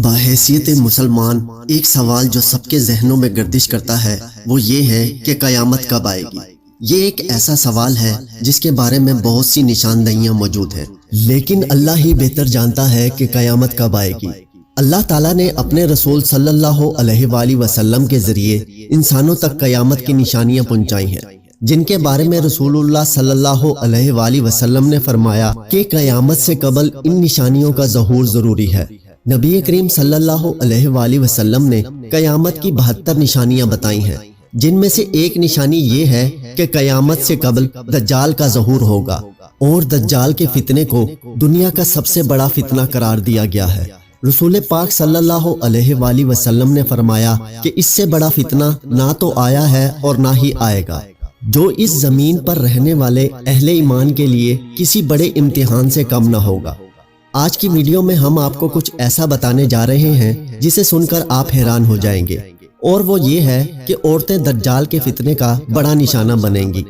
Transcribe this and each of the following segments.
بحیثیت مسلمان ایک سوال جو سب کے ذہنوں میں گردش کرتا ہے وہ یہ ہے کہ قیامت کب آئے گی۔ یہ ایک ایسا سوال ہے جس کے بارے میں بہت سی نشاندہیاں موجود ہیں، لیکن اللہ ہی بہتر جانتا ہے کہ قیامت کب آئے گی۔ اللہ تعالیٰ نے اپنے رسول صلی اللہ علیہ وآلہ وسلم کے ذریعے انسانوں تک قیامت کی نشانیاں پہنچائی ہیں، جن کے بارے میں رسول اللہ صلی اللہ علیہ وآلہ وسلم نے فرمایا کہ قیامت سے قبل ان نشانیوں کا ظہور ضروری ہے۔ نبی کریم صلی اللہ علیہ وآلہ وسلم نے قیامت کی 72 نشانیاں بتائی ہیں، جن میں سے ایک نشانی یہ ہے کہ قیامت سے قبل دجال کا ظہور ہوگا، اور دجال کے فتنے کو دنیا کا سب سے بڑا فتنہ قرار دیا گیا ہے۔ رسول پاک صلی اللہ علیہ وآلہ وسلم نے فرمایا کہ اس سے بڑا فتنہ نہ تو آیا ہے اور نہ ہی آئے گا، جو اس زمین پر رہنے والے اہل ایمان کے لیے کسی بڑے امتحان سے کم نہ ہوگا۔ آج کی ویڈیو میں ہم آپ کو کچھ ایسا بتانے جا رہے ہیں جسے سن کر آپ حیران ہو جائیں گے، اور وہ یہ ہے کہ عورتیں دجال کے فتنے کا بڑا نشانہ بنیں گی۔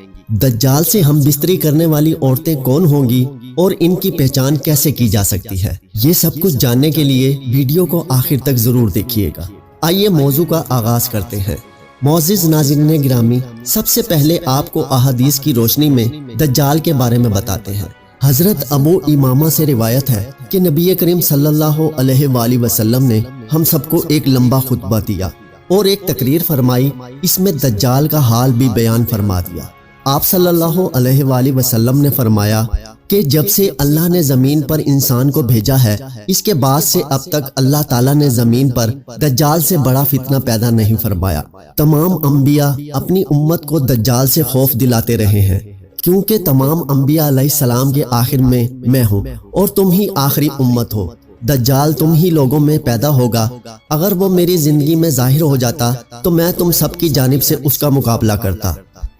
دجال سے ہم بستری کرنے والی عورتیں کون ہوں گی اور ان کی پہچان کیسے کی جا سکتی ہے، یہ سب کچھ جاننے کے لیے ویڈیو کو آخر تک ضرور دیکھیے گا۔ آئیے موضوع کا آغاز کرتے ہیں۔ معزز ناظرین گرامی، سب سے پہلے آپ کو احادیث کی روشنی میں دجال کے بارے میں بتاتے ہیں۔ حضرت ابو امامہ سے روایت ہے کہ نبی کریم صلی اللہ علیہ وآلہ وسلم نے ہم سب کو ایک لمبا خطبہ دیا اور ایک تقریر فرمائی، اس میں دجال کا حال بھی بیان فرما دیا۔ آپ صلی اللہ علیہ وآلہ وسلم نے فرمایا کہ جب سے اللہ نے زمین پر انسان کو بھیجا ہے، اس کے بعد سے اب تک اللہ تعالیٰ نے زمین پر دجال سے بڑا فتنہ پیدا نہیں فرمایا۔ تمام انبیاء اپنی امت کو دجال سے خوف دلاتے رہے ہیں، کیونکہ تمام انبیاء علیہ السلام کے آخر میں ہوں اور تم ہی آخری امت ہو۔ دجال تم ہی لوگوں میں پیدا ہوگا، اگر وہ میری زندگی میں ظاہر ہو جاتا تو میں تم سب کی جانب سے اس کا مقابلہ کرتا،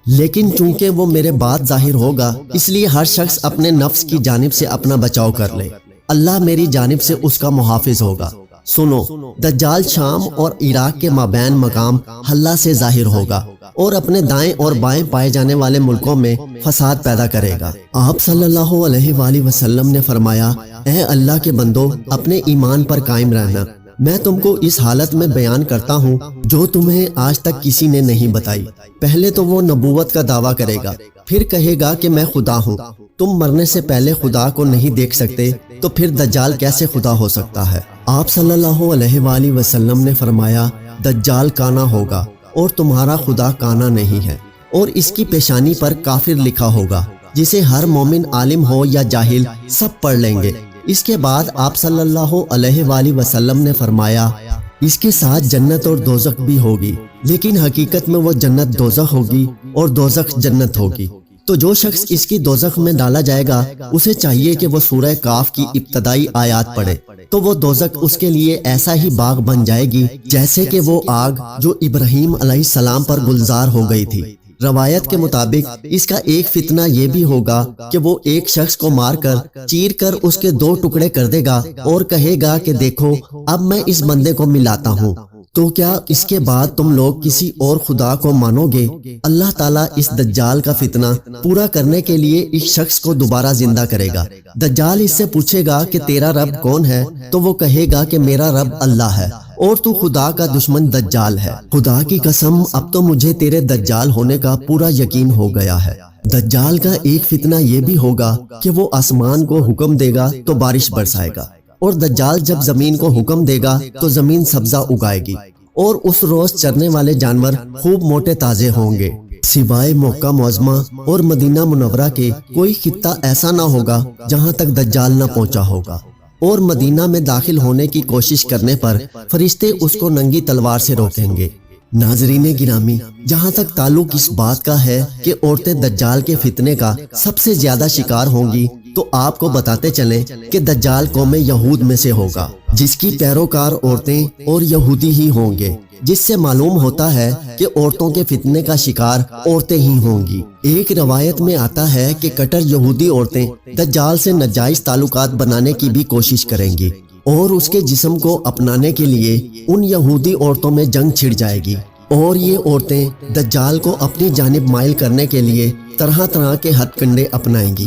لیکن چونکہ وہ میرے بعد ظاہر ہوگا اس لیے ہر شخص اپنے نفس کی جانب سے اپنا بچاؤ کر لے، اللہ میری جانب سے اس کا محافظ ہوگا۔ سنو، دجال شام اور عراق کے مابین مقام حلہ سے ظاہر ہوگا اور اپنے دائیں اور بائیں پائے جانے والے ملکوں میں فساد پیدا کرے گا۔ آپ صلی اللہ علیہ وآلہ وسلم نے فرمایا، اے اللہ کے بندو، اپنے ایمان پر قائم رہنا، میں تم کو اس حالت میں بیان کرتا ہوں جو تمہیں آج تک کسی نے نہیں بتائی۔ پہلے تو وہ نبوت کا دعویٰ کرے گا، پھر کہے گا کہ میں خدا ہوں۔ تم مرنے سے پہلے خدا کو نہیں دیکھ سکتے تو پھر دجال کیسے خدا ہو سکتا ہے؟ آپ صلی اللہ علیہ وآلہ وسلم نے فرمایا، دجال کانا ہوگا اور تمہارا خدا کانا نہیں ہے، اور اس کی پیشانی پر کافر لکھا ہوگا، جسے ہر مومن عالم ہو یا جاہل سب پڑھ لیں گے۔ اس کے بعد آپ صلی اللہ علیہ وآلہ وسلم نے فرمایا، اس کے ساتھ جنت اور دوزخ بھی ہوگی، لیکن حقیقت میں وہ جنت دوزخ ہوگی اور دوزخ جنت ہوگی۔ تو جو شخص اس کی دوزخ میں ڈالا جائے گا اسے چاہیے کہ وہ سورہ کاف کی ابتدائی آیات پڑھے، تو وہ دوزخ اس کے لیے ایسا ہی باغ بن جائے گی جیسے کہ وہ آگ جو ابراہیم علیہ السلام پر گلزار ہو گئی تھی۔ روایت کے مطابق اس کا ایک فتنہ یہ بھی ہوگا کہ وہ ایک شخص کو مار کر چیر کر اس کے 2 ٹکڑے کر دے گا اور کہے گا کہ دیکھو اب میں اس بندے کو ملاتا ہوں، تو کیا اس کے بعد تم لوگ کسی اور خدا کو مانو گے؟ اللہ تعالیٰ اس دجال کا فتنہ پورا کرنے کے لیے اس شخص کو دوبارہ زندہ کرے گا۔ دجال اس سے پوچھے گا کہ تیرا رب کون ہے؟ تو وہ کہے گا کہ میرا رب اللہ ہے اور تو خدا کا دشمن دجال ہے۔ خدا کی قسم، اب تو مجھے تیرے دجال ہونے کا پورا یقین ہو گیا ہے۔ دجال کا ایک فتنہ یہ بھی ہوگا کہ وہ آسمان کو حکم دے گا تو بارش برسائے گا، اور دجال جب زمین کو حکم دے گا تو زمین سبزہ اگائے گی، اور اس روز چرنے والے جانور خوب موٹے تازے ہوں گے۔ سوائے مکہ معظمہ اور مدینہ منورہ کے کوئی خطہ ایسا نہ ہوگا جہاں تک دجال نہ پہنچا ہوگا، اور مدینہ میں داخل ہونے کی کوشش کرنے پر فرشتے اس کو ننگی تلوار سے روکیں گے۔ ناظرین گرامی، جہاں تک تعلق اس بات کا ہے کہ عورتیں دجال کے فتنے کا سب سے زیادہ شکار ہوں گی، تو آپ کو بتاتے چلیں کہ دجال قوم یہود میں سے ہوگا، جس کی پیروکار عورتیں اور یہودی ہی ہوں گے، جس سے معلوم ہوتا ہے کہ عورتوں کے فتنے کا شکار عورتیں ہی ہوں گی۔ ایک روایت میں آتا ہے کہ کٹر یہودی عورتیں دجال سے ناجائز تعلقات بنانے کی بھی کوشش کریں گی، اور اس کے جسم کو اپنانے کے لیے ان یہودی عورتوں میں جنگ چھڑ جائے گی، اور یہ عورتیں دجال کو اپنی جانب مائل کرنے کے لیے طرح طرح کے ہتھ کنڈے اپنائیں گی۔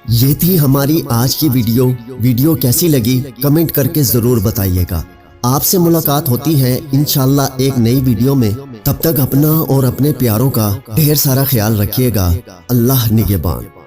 یہ تھی ہماری آج کی ویڈیو کیسی لگی کمنٹ کر کے ضرور بتائیے گا۔ آپ سے ملاقات ہوتی ہے انشاءاللہ ایک نئی ویڈیو میں۔ تب تک اپنا اور اپنے پیاروں کا ڈھیر سارا خیال رکھیے گا۔ اللہ نگہبان۔